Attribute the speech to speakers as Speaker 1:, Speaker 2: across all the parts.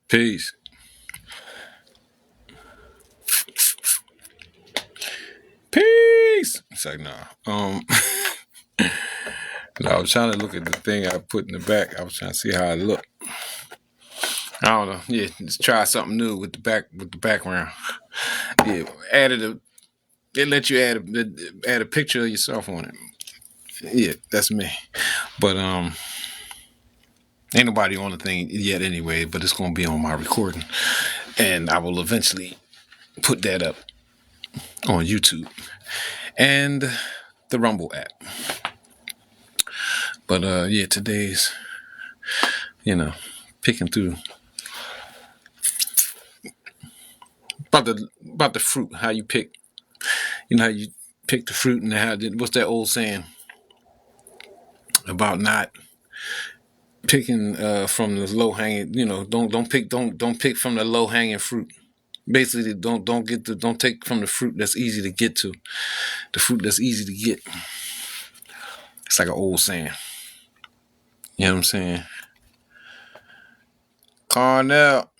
Speaker 1: Peace. Peace. It's like, nah. No, I was trying to look at the thing I put in the back. I was trying to see how it looked. I don't know. Yeah, just try something new with the background. Yeah, added a. It let you add a picture of yourself on it. Yeah, that's me. But ain't nobody on the thing yet anyway. But it's gonna be on my recording, and I will eventually put that up on YouTube and the Rumble app. But yeah, today's you know picking through about the fruit, how you pick, how you pick the fruit, and what's that old saying about not picking from the low hanging, don't pick from the low hanging fruit. Basically, don't take from the fruit that's easy to get to, the fruit that's easy to get. It's like an old saying. You know what I'm saying? Carnell.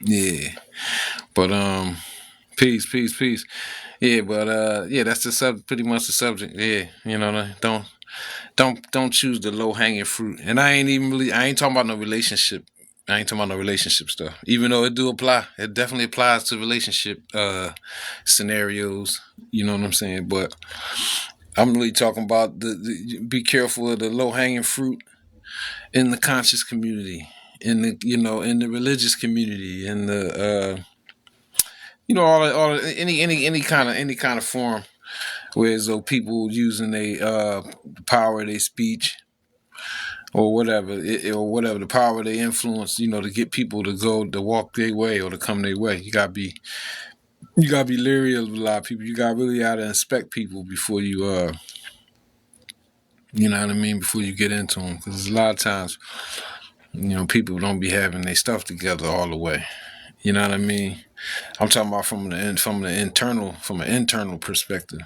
Speaker 1: Yeah, but peace, peace, peace. Yeah, but yeah, that's pretty much the subject. Yeah, don't choose the low hanging fruit. And I ain't talking about no relationship. I ain't talking about no relationship stuff. Even though it do apply, it definitely applies to relationship scenarios. You know what I'm saying? But I'm really talking about be careful of the low hanging fruit in the conscious community, in the religious community, in the any kind of form where as though people using the power of their speech or whatever the power of their influence, to get people to walk their way or to come their way. You gotta be leery of a lot of people. You gotta really how to inspect people before you know what I mean, before you get into them, because a lot of times people don't be having their stuff together all the way. You know what I mean? I'm talking about from an internal perspective.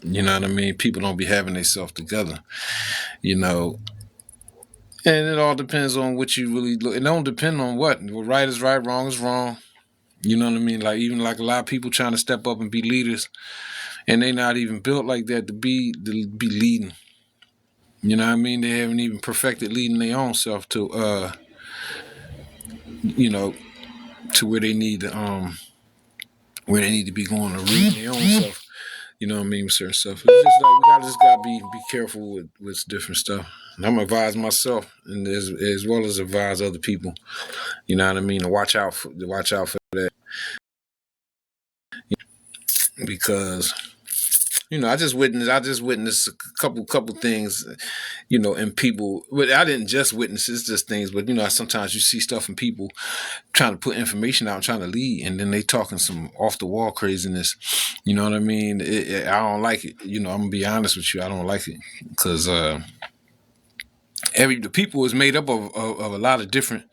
Speaker 1: You know what I mean? People don't be having themselves together. You know, and it all depends on what you really look. It don't depend on what. Right is right, wrong is wrong. You know what I mean? Like even like a lot of people trying to step up and be leaders, and they not even built like that to be leading. You know what I mean? They haven't even perfected leading their own self you know, to where they need to be going to lead their own self. You know what I mean? With certain stuff. It's just like we gotta be careful with different stuff. And I'm advise myself and as well as advise other people. You know what I mean? To watch out for that because I just witnessed a couple things, in people. But I didn't just witness it's just things, but sometimes you see stuff in people trying to put information out, trying to lead, and then they talking some off the wall craziness. You know what I mean? I don't like it. I'm gonna be honest with you. I don't like it because the people is made up of a lot of different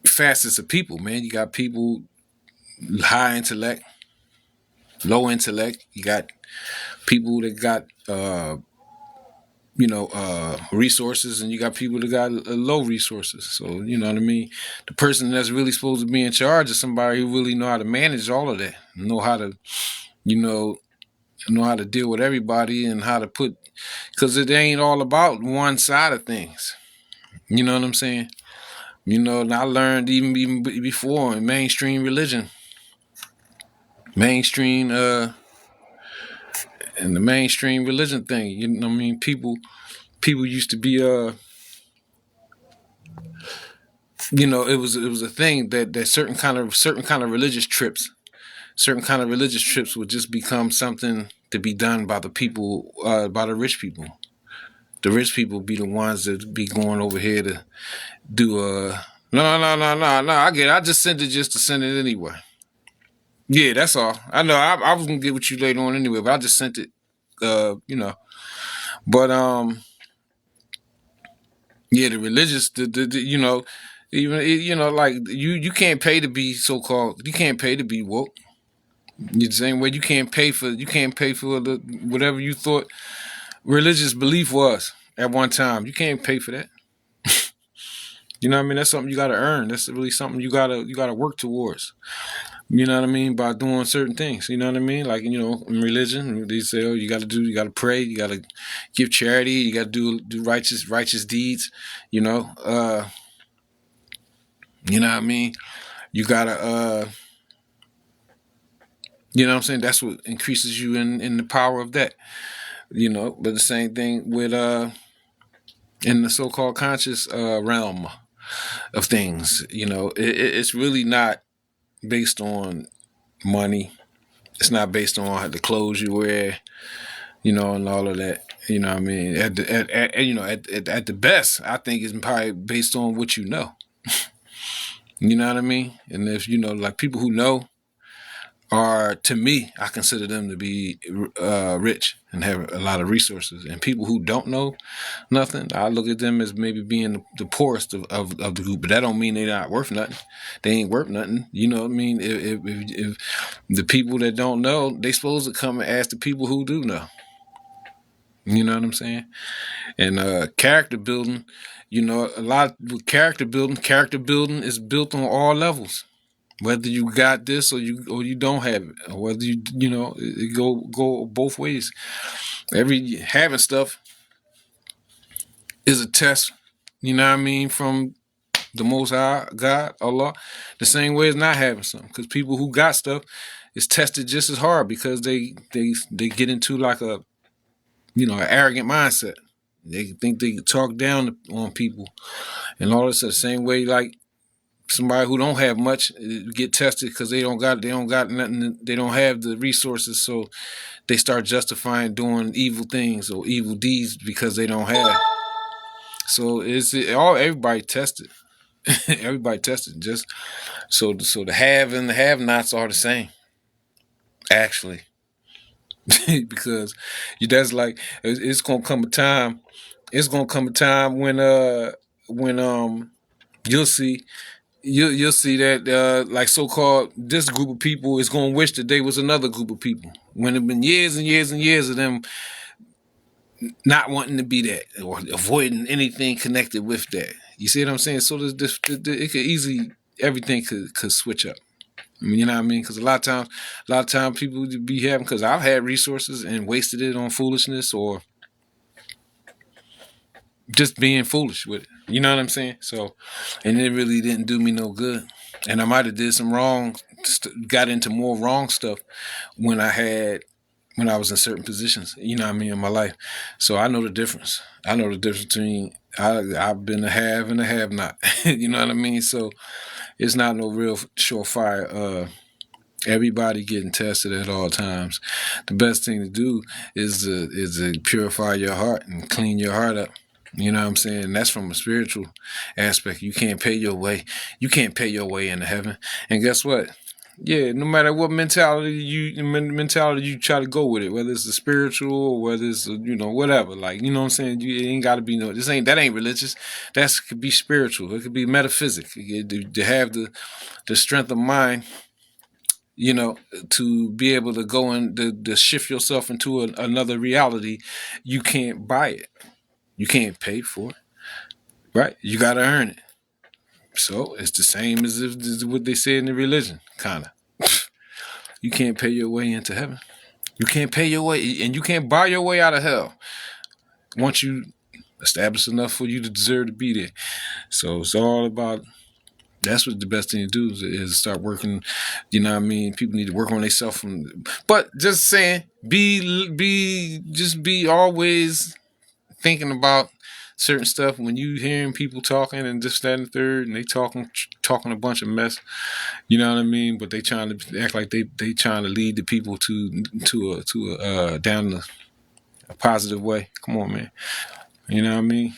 Speaker 1: facets of people. Man, you got people high intellect, low intellect. You got people that got resources, and you got people that got low resources. So you know what I mean. The person that's really supposed to be in charge is somebody who really know how to manage all of that, know how to, you know how to deal with everybody, and how to put, because it ain't all about one side of things. You know what I'm saying? And I learned even before in mainstream religion, mainstream and the mainstream religion thing. You know what I mean? People used to be it was a thing that certain kind of religious trips would just become something to be done by the people, by the rich people. The rich people be the ones that be going over here to do no, no, no, no, no. I get it. I just sent it just to send it anyway. Yeah, that's all. I know I was gonna get with you later on anyway, but I just sent it. But yeah, the religious, even like you can't pay to be so called. You can't pay to be woke. The same way you can't pay for the whatever you thought religious belief was at one time. You can't pay for that. You know what I mean? That's something you got to earn. That's really something you gotta work towards. You know what I mean? By doing certain things. You know what I mean? Like, in religion, they say, oh, you gotta pray, you gotta give charity, you gotta do righteous deeds. You know, you know what I mean? You gotta, you know what I'm saying? That's what increases you in the power of that. But the same thing with in the so-called conscious realm of things. It's really not based on money. It's not based on the clothes you wear, and all of that. You know what I mean? At the best, I think it's probably based on what you know. You know what I mean? And if like people who know are, to me, I consider them to be rich and have a lot of resources. And people who don't know nothing, I look at them as maybe being the poorest of the group. But that don't mean they're not worth nothing. They ain't worth nothing. You know what I mean? If the people that don't know, they supposed to come and ask the people who do know. You know what I'm saying? And character building, a lot with character building is built on all levels. Whether you got this or you don't have it, or whether it go both ways. Every having stuff is a test. You know what I mean, from the Most High God, Allah. The same way as not having something, because people who got stuff is tested just as hard because they get into like an arrogant mindset. They think they can talk down on people and all this. The same way like somebody who don't have much get tested because they don't got nothing. They don't have the resources, so they start justifying doing evil things or evil deeds because they don't have. So everybody tested. Everybody tested. Just so the have and the have-nots are the same, actually. Because that's like it's gonna come a time. It's gonna come a time when you'll see. You'll see that like so-called this group of people is going to wish that they was another group of people when it's been years and years and years of them not wanting to be that or avoiding anything connected with that. You see what I'm saying? So it could easily everything could switch up. I mean, you know what I mean? Because a lot of times people be having, because I've had resources and wasted it on foolishness or just being foolish with it. You know what I'm saying? So, and it really didn't do me no good. And I might have did some wrong, got into more wrong stuff when I was in certain positions, you know what I mean, in my life. So I know the difference. I know the difference between I've been a have and a have not. You know what I mean? So it's not no real surefire. Everybody getting tested at all times. The best thing to do is to purify your heart and clean your heart up. You know what I'm saying? That's from a spiritual aspect. You can't pay your way. You can't pay your way into heaven. And guess what? Yeah, no matter what mentality you try to go with it, whether it's a spiritual or whether it's whatever. Like, you know what I'm saying? It ain't got to be that ain't religious. That could be spiritual. It could be metaphysics. To have the strength of mind, to be able to go and to shift yourself into another reality. You can't buy it. You can't pay for it, right? You got to earn it. So it's the same as what they say in the religion, kind of. You can't pay your way into heaven. You can't pay your way, and you can't buy your way out of hell once you establish enough for you to deserve to be there. So it's all about. That's what the best thing to do is start working. You know what I mean? People need to work on themselves. But just saying, be always thinking about certain stuff when you hearing people talking and this, that, and the third, and they talking a bunch of mess. You know what I mean? But they trying to act like they trying to lead the people to a down a positive way. Come on, man. You know what I mean?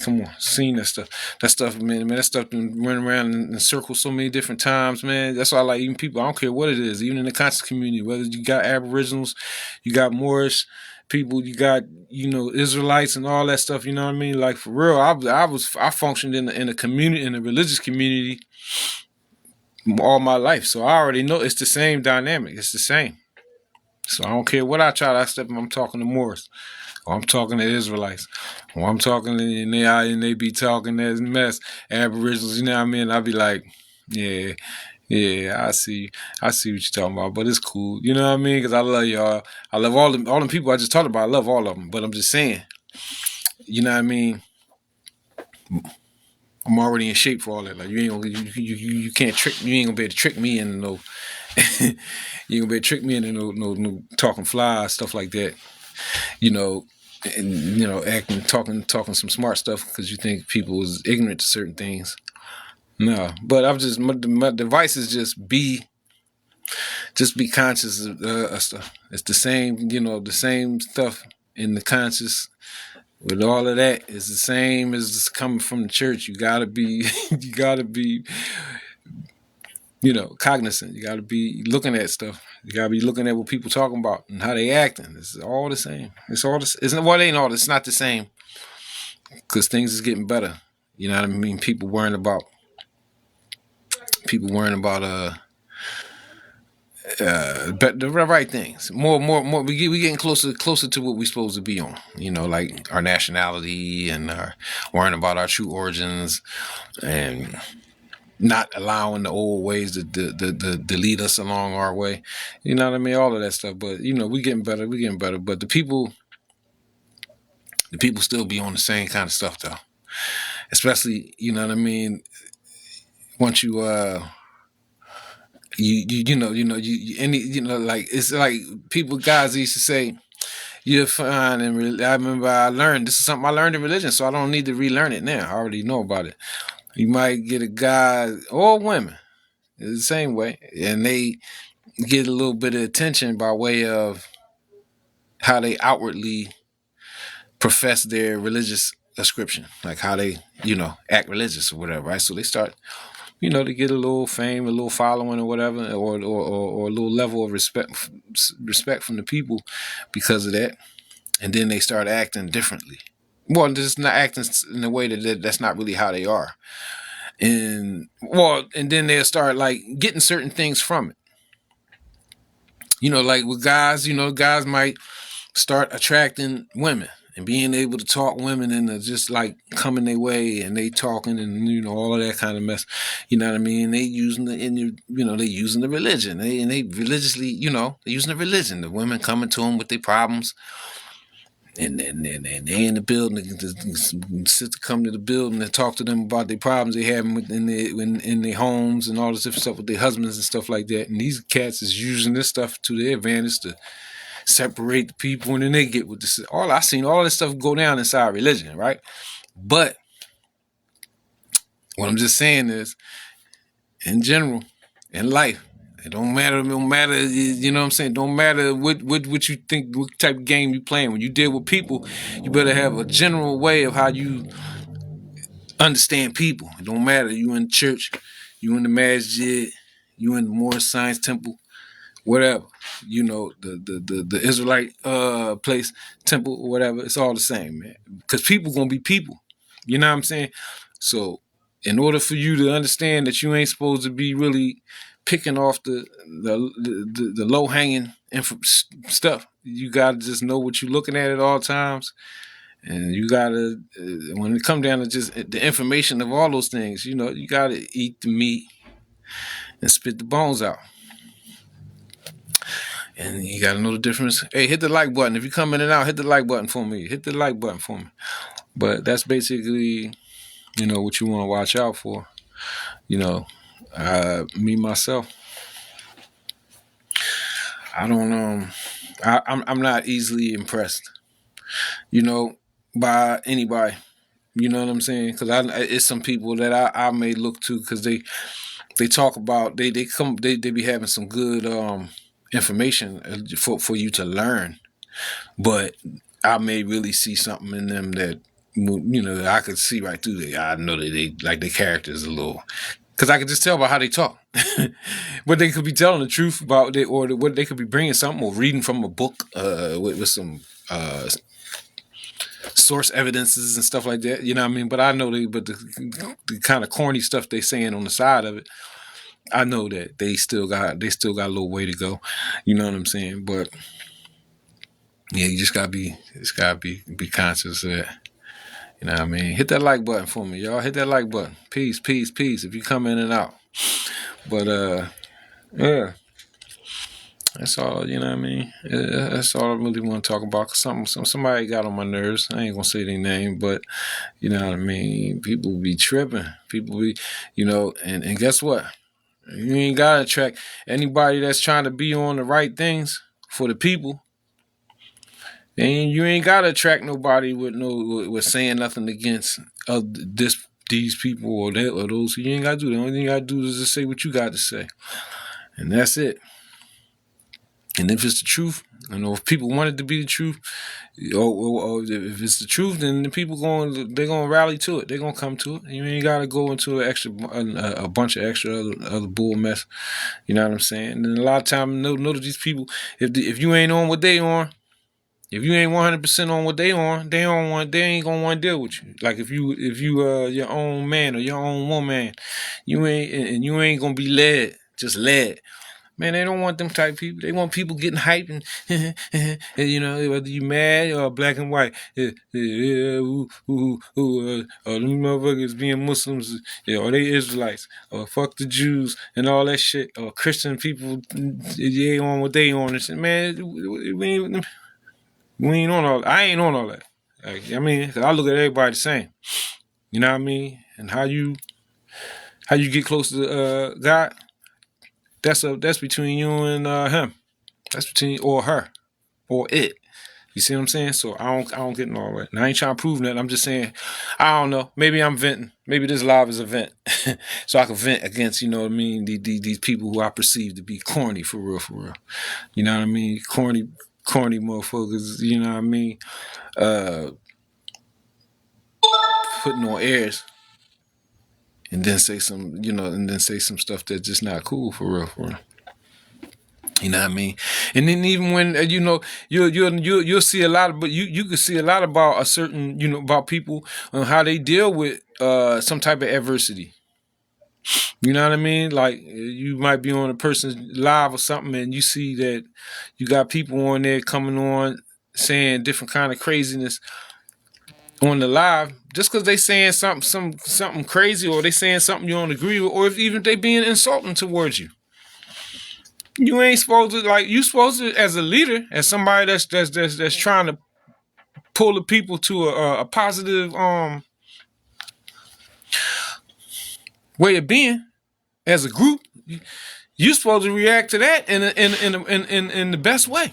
Speaker 1: Come on, seen that stuff. That stuff, man. That stuff been running around in circles so many different times, man. That's why I like even people. I don't care what it is, even in the conscious community. Whether you got Aboriginals, you got Moorish people, you got Israelites and all that stuff. You know what I mean? Like for real, I functioned in a community, in a religious community, all my life, so I already know it's the same dynamic. It's the same. So I don't care what I try to step. I'm talking to Moors. or I'm talking to Israelites, or I'm talking to, and they be talking that mess, Aboriginals, you know what I mean? I'll be like, yeah, yeah, I see what you're talking about, but it's cool, you know what I mean? Because I love y'all. I love all them people I just talked about. I love all of them, but I'm just saying, you know what I mean? I'm already in shape for all that. Like you ain't gonna, you can't trick, you ain't gonna be able to trick me into no, you ain't gonna be able to trick me into no talking fly stuff like that. You know, and acting, talking some smart stuff because you think people is ignorant to certain things. No, but I'm just my device is just be conscious of stuff. It's the same, the same stuff in the conscious. With all of that, it's the same as coming from the church. You gotta be, you gotta be, cognizant. You gotta be looking at stuff. You gotta be looking at what people talking about and how they acting. It's all the same. It's all the. It's well, it ain't all. It's not the same because things is getting better. You know what I mean? But the right things. More. We getting closer to what we supposed to be on. Like our nationality and our worrying about our true origins and not allowing the old ways to lead us along our way. You know what I mean? All of that stuff. But we getting better. We getting better. But the people still be on the same kind of stuff though. Especially, you know what I mean. Once you like it's like people guys used to say you're fine and I remember I learned this is something I learned in religion, so I don't need to relearn it now. I already know about it. You might get a guy or women the same way, and they get a little bit of attention by way of how they outwardly profess their religious ascription, like how they act religious or whatever, right? So they start to get a little fame, a little following, or whatever, or a little level of respect from the people because of that, and then they start acting differently. Well, just not acting in a way that's not really how they are, and then they'll start like getting certain things from it. Like with guys, guys might start attracting women and being able to talk women into just like coming their way and they talking and all of that kind of mess. You know what I mean? They using they using the religion. They religiously, they using the religion. The women coming to them with their problems. And they in the building, sister come to the building and talk to them about their problems they having in their homes and all this different stuff with their husbands and stuff like that. And these cats is using this stuff to their advantage to separate the people, and then they get with this. I seen all this stuff go down inside religion, right? But what I'm just saying is, in general, in life, it don't matter. You know what I'm saying? Don't matter what you think, what type of game you playing. When you deal with people, you better have a general way of how you understand people. It don't matter. You in church, you in the masjid, you in the Moorish Science Temple, whatever. The Israelite place, temple, or whatever. It's all the same, man. Because people gonna be people. You know what I'm saying? So, in order for you to understand that you ain't supposed to be really picking off the low hanging stuff, you gotta just know what you're looking at all times, and you gotta when it come down to just the information of all those things, you gotta eat the meat and spit the bones out. And you gotta know the difference. Hey, hit the like button. If you come in and out, hit the like button for me. Hit the like button for me. But that's basically, what you want to watch out for. Me myself, I don't I'm not easily impressed, by anybody. You know what I'm saying? Because it's some people that I may look to because they talk about they be having some good information for you to learn, but I may really see something in them that I could see right through there. I know that they like their characters a little, because I could just tell by how they talk. But they could be telling the truth about it, or what they could be bringing something or reading from a book with some source evidences and stuff like that. You know what I mean? But I know the kind of corny stuff they saying on the side of it, I know that they still got a little way to go. You know what I'm saying? But Yeah, you just gotta be conscious of that. You know what I mean? Hit that like button for me, y'all. Hit that like button. Peace, peace, peace. If you come in and out. But yeah, that's all. You know what I mean? Yeah, that's all I really want to talk about. 'Cause somebody got on my nerves. I ain't gonna say their name, but you know what I mean. People be tripping. People be, and guess what? You ain't gotta attract anybody that's trying to be on the right things for the people. And you ain't gotta attract nobody with saying nothing against these people or that or those. You ain't gotta do that. The only thing you gotta do is just say what you got to say, and that's it. And if it's the truth, if people want it to be the truth, or if it's the truth, then the people they're gonna rally to it. They're gonna come to it. You ain't gotta go into a bunch of extra other bull mess. You know what I'm saying? And a lot of times, notice these people. If you ain't on what they on. If you ain't 100% on what they on, they ain't gonna want to deal with you. Like if you your own man or your own woman, you ain't gonna be just led. Man, they don't want them type people. They want people getting hyped and, and whether you mad or black and white. Them motherfuckers being Muslims, or they Israelites, or fuck the Jews and all that shit, or Christian people, they on what they on. And shit. Man, we ain't on all. I ain't on all that. Like, I mean, 'cause I look at everybody the same. You know what I mean? And how you get close to God? That's between you and him. That's between or her or it. You see what I'm saying? So I don't get in all that. And I ain't trying to prove that. I'm just saying, I don't know. Maybe I'm venting. Maybe this live is a vent, so I can vent against you know what I mean. These people who I perceive to be corny for real, for real. You know what I mean? Corny motherfuckers. You know what I mean? Uh, Putting on airs and then say some stuff that's just not cool for real, for real. You know what I mean? And then even when you'll see a lot of, but you can see a lot about a certain about people and how they deal with some type of adversity. You know what I mean? Like you might be on a person's live or something, and you see that you got people on there coming on saying different kind of craziness on the live just because they saying something crazy or they saying something you don't agree with, or if even they being insulting towards you. You ain't supposed to you supposed to as a leader, as somebody that's trying to pull the people to a positive way of being as a group. You supposed to react to that in the best way.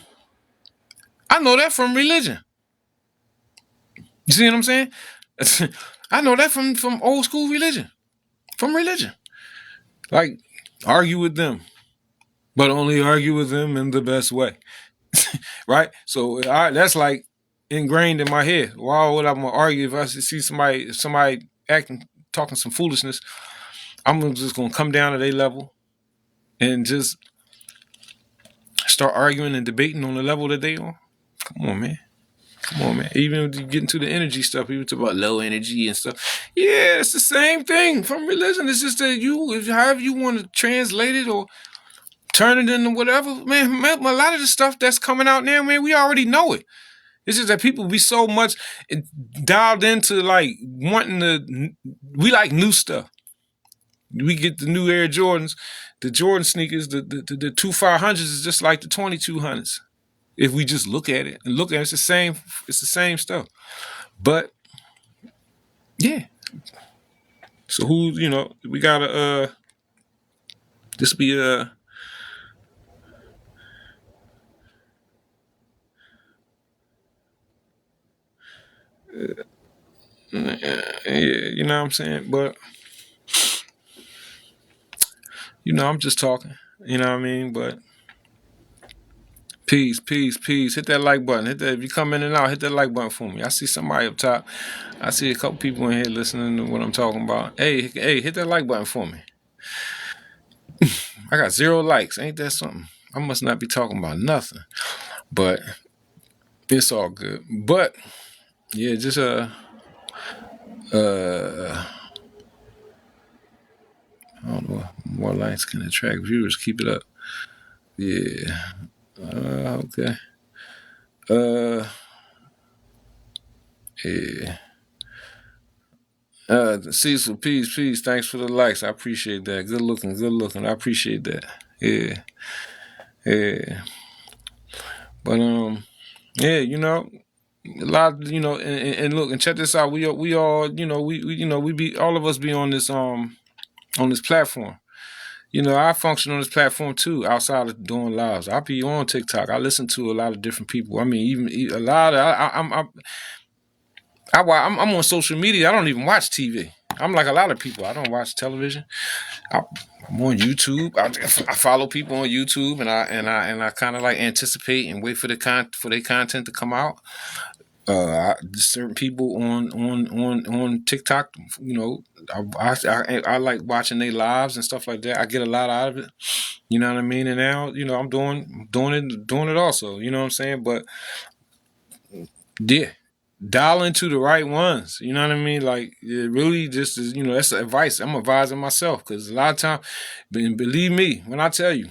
Speaker 1: I know that from religion. You see what I'm saying? I know that from old school religion. From religion. Like argue with them, but only argue with them in the best way. Right? So that's like ingrained in my head. Why would I argue if I see somebody acting talking some foolishness? I'm just gonna come down to their level and just start arguing and debating on the level that they on. Come on, man. Come on, man. Even when you get into the energy stuff, people talk about low energy and stuff. Yeah, it's the same thing from religion. It's just that however you want to translate it or turn it into whatever, man. A lot of the stuff that's coming out now, man, we already know it. It's just that people be so much dialed into like wanting to. We like new stuff. We get the new Air Jordans, the Jordan sneakers, the 2500s is just like the 2200s. If we just look at it and look at it, it's the same. It's the same stuff. But yeah. So we gotta this be yeah, you know what I'm saying? But I'm just talking. You know what I mean? But peace, peace, peace. Hit that like button. Hit that if you come in and out, hit that like button for me. I see somebody up top. I see a couple people in here listening to what I'm talking about. Hey, hit that like button for me. I got 0 likes. Ain't that something? I must not be talking about nothing. But it's all good. But yeah, just I don't know. More likes can attract viewers. Keep it up. Yeah. Okay. Uh, yeah. Cecil, peace. Thanks for the likes. I appreciate that. Good looking. I appreciate that. Yeah, yeah. But yeah, a lot. And look and check this out. We all, we be all of us be on this platform. I function on this platform too, outside of doing lives. I be on TikTok. I listen to a lot of different people. I mean, even a lot of I'm on social media. I don't even watch TV. I'm like a lot of people. I don't watch television. I'm on YouTube. I follow people on YouTube, and I kind of like anticipate and wait for for their content to come out. Certain people on TikTok, I like watching their lives and stuff like that. I get a lot out of it. You know what I mean? And now, I'm doing it also. You know what I'm saying? But yeah, dial into the right ones. You know what I mean? Like it really just is. That's advice. I'm advising myself because a lot of time, believe me when I tell you,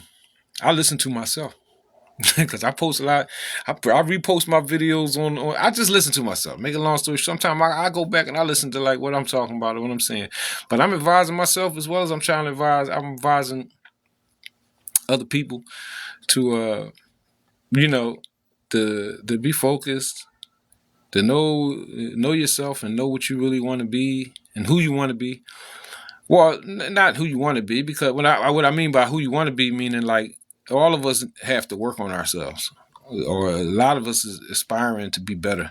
Speaker 1: I listen to myself. Because I post a lot, I repost my videos on. I just listen to myself. Make a long story. Sometimes I go back and I listen to like what I'm talking about or what I'm saying. But I'm advising myself as well as I'm trying to advise. I'm advising other people to, you know, to be focused, to know yourself and know what you really want to be and who you want to be. Well, not who you want to be, because what I mean by who you want to be, meaning like all of us have to work on ourselves, or a lot of us is aspiring to be better.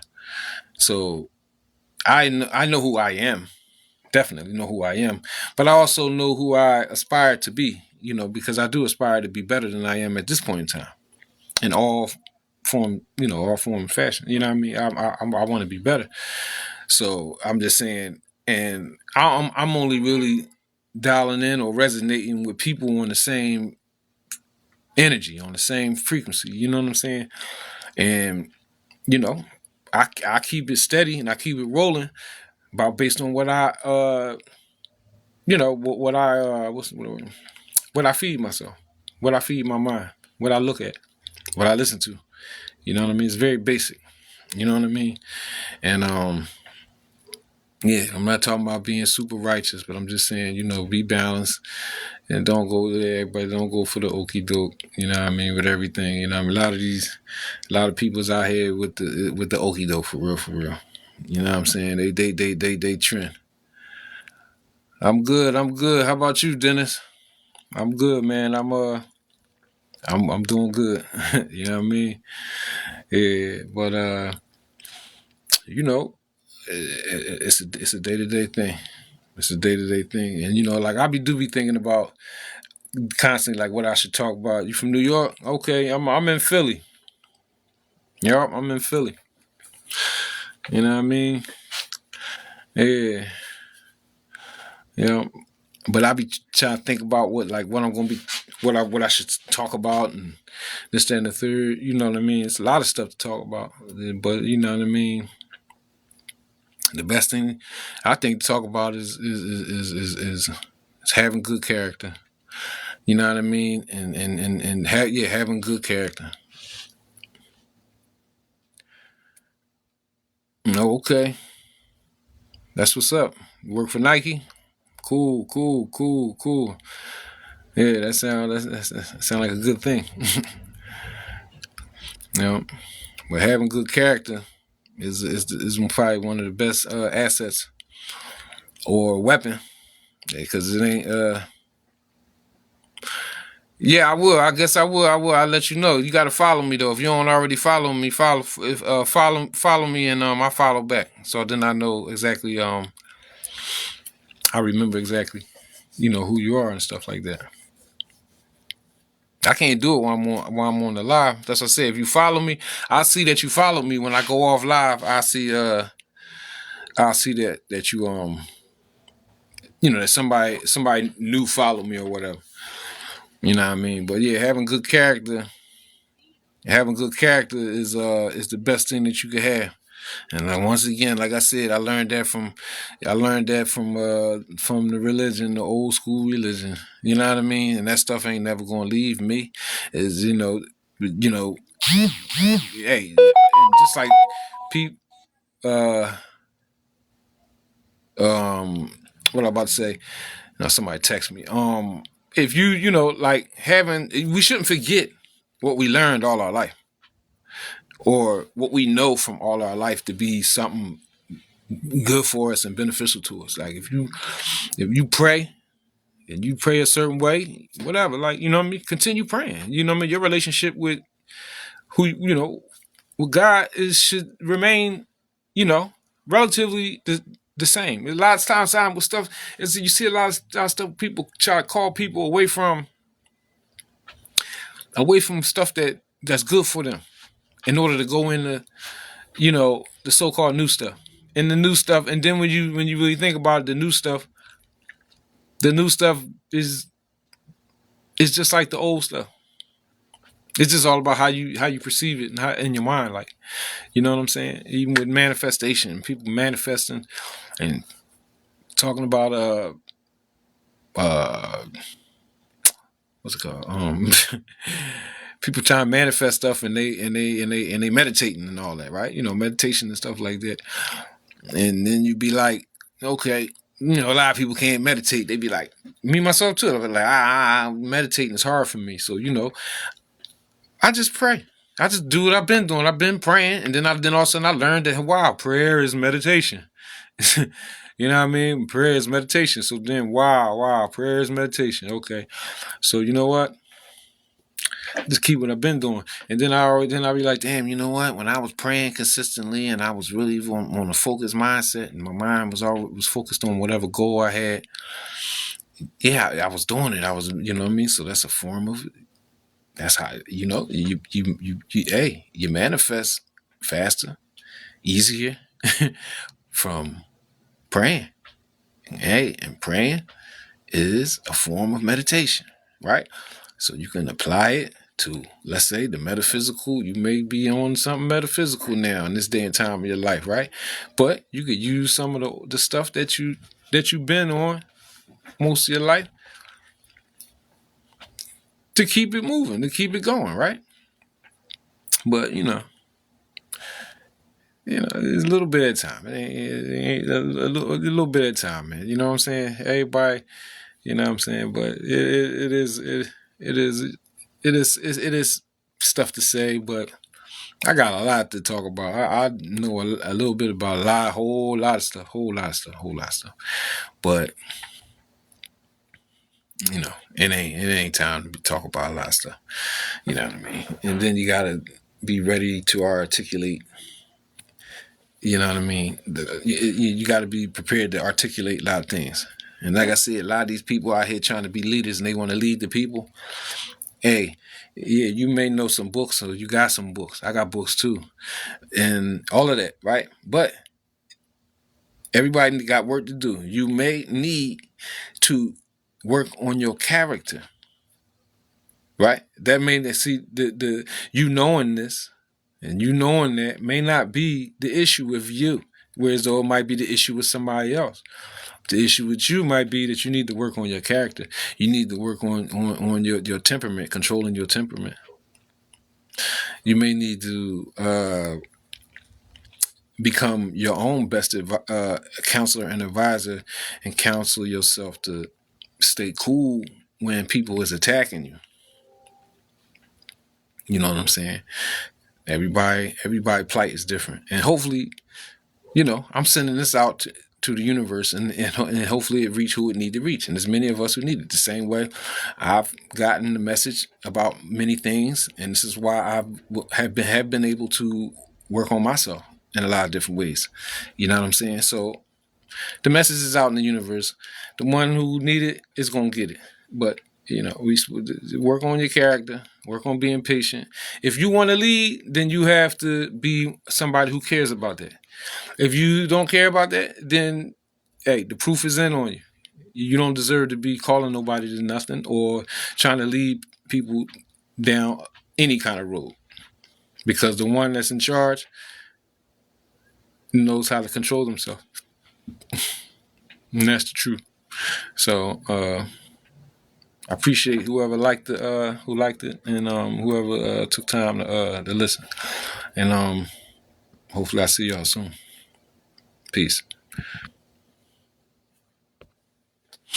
Speaker 1: So I know who I am, definitely know who I am, but I also know who I aspire to be. Because I do aspire to be better than I am at this point in time, in all form and fashion. You know what I mean? I want to be better. So I'm just saying, and I'm only really dialing in or resonating with people on the same energy, on the same frequency. You know what I'm saying? And you know, I keep it steady and I keep it rolling about based on what I what I what I feed myself, what I feed my mind, what I look at, what I listen to. You know what I mean? It's very basic. You know what I mean? And yeah, I'm not talking about being super righteous, but I'm just saying, be balanced and don't go there. Everybody don't go for the okey doke. You know what I mean? With everything, I mean, a lot of people's out here with the okey doke for real, for real. You know what I'm saying? They trend. I'm good. I'm good. How about you, Dennis? I'm good, man. I'm doing good. You know what I mean? Yeah, but you know, it's a day to day thing. It's a day to day thing, and like I do be thinking about constantly like what I should talk about. You from New York? Okay, I'm in Philly. Yep, I'm in Philly. You know what I mean? Yeah, yeah. But I be trying to think about what I'm gonna be, what I should talk about, and this, that, and the third. You know what I mean? It's a lot of stuff to talk about, but you know what I mean. The best thing I think to talk about is having good character. You know what I mean? Yeah, having good character. No, okay, that's what's up. You work for Nike. Cool. Yeah, that sound like a good thing. You know, but having good character is probably one of the best assets or weapon, because it ain't. Yeah, I will. I guess I will. I'll let you know. You got to follow me though. If you don't already follow me, follow me, and I follow back. So then I know exactly. I remember exactly. Who you are and stuff like that. I can't do it while I'm on the live. That's what I said. If you follow me, I see that you follow me. When I go off live, I see that you that somebody new follow me or whatever. You know what I mean? But yeah, having good character is the best thing that you could have. And once again, like I said, I learned that from the religion, the old school religion. You know what I mean? And that stuff ain't never gonna leave me. Is you know, hey, just like people, uh, what I'm about to say. Now somebody text me. If like we shouldn't forget what we learned all our life, or what we know from all our life to be something good for us and beneficial to us. Like if you pray and you pray a certain way, whatever, like what I mean, continue praying. You know what I mean? Your relationship with who with God should remain, relatively the same. A lot of times with stuff is you see a lot of stuff people try to call people away from stuff that's good for them in order to go into the so-called new stuff. And the new stuff, and then when you really think about it, the new stuff is just like the old stuff. It's just all about how you perceive it and how in your mind, like, you know what I'm saying? Even with manifestation, people manifesting and talking about uh what's it called? People trying to manifest stuff and they meditating and all that, right? Meditation and stuff like that. And then you be like, okay, a lot of people can't meditate. They be like, me myself too. I'm like, meditating is hard for me. So I just pray. I just do what I've been doing. I've been praying, and then all of a sudden I learned that prayer is meditation. You know what I mean? Prayer is meditation. So then, prayer is meditation. Okay, so you know what? Just keep what I've been doing, and then I be like, damn, you know what? When I was praying consistently, and I was really on a focused mindset, and my mind was focused on whatever goal I had. Yeah, I was doing it. I was, you know what I mean? So that's a form of. That's how you manifest faster, easier from praying. Hey, and praying is a form of meditation, right? So you can apply it to, let's say, the metaphysical. You may be on something metaphysical now in this day and time of your life, right? But you could use some of the stuff that you've been on most of your life to keep it moving, to keep it going, right? But it's a little bit at a time. It ain't a little bit at a time, man. You know what I'm saying? Everybody, you know what I'm saying? But it is stuff to say, but I got a lot to talk about. I know a little bit about a whole lot of stuff. But it ain't time to talk about a lot of stuff. You know what I mean? And then you gotta be ready to articulate. You know what I mean? You got to be prepared to articulate a lot of things. And like I said, a lot of these people out here trying to be leaders and they want to lead the people. Hey, yeah, you may know some books, or you got some books. I got books too. And all of that, right? But everybody got work to do. You may need to work on your character, right? That means that, see, the you knowing this and you knowing that may not be the issue with you, whereas though it might be the issue with somebody else. The issue with you might be that you need to work on your character. You need to work on your temperament, controlling your temperament. You may need to become your own best counselor and advisor, and counsel yourself to stay cool when people is attacking you. You know what I'm saying? Everybody plight is different, and hopefully, I'm sending this out to the universe, and hopefully it reach who it need to reach, and there's many of us who need it. The same way I've gotten the message about many things, and this is why I have been able to work on myself in a lot of different ways. You know what I'm saying? So the message is out in the universe. The one who need it is gonna get it, but we work on your character, work on being patient. If you want to lead, then you have to be somebody who cares about that. If you don't care about that, then hey, the proof is in on you. You don't deserve to be calling nobody to nothing or trying to lead people down any kind of road, because the one that's in charge knows how to control themselves, and that's the truth. So I appreciate whoever who liked it, and whoever took time to listen. And Hopefully I see y'all soon. Peace.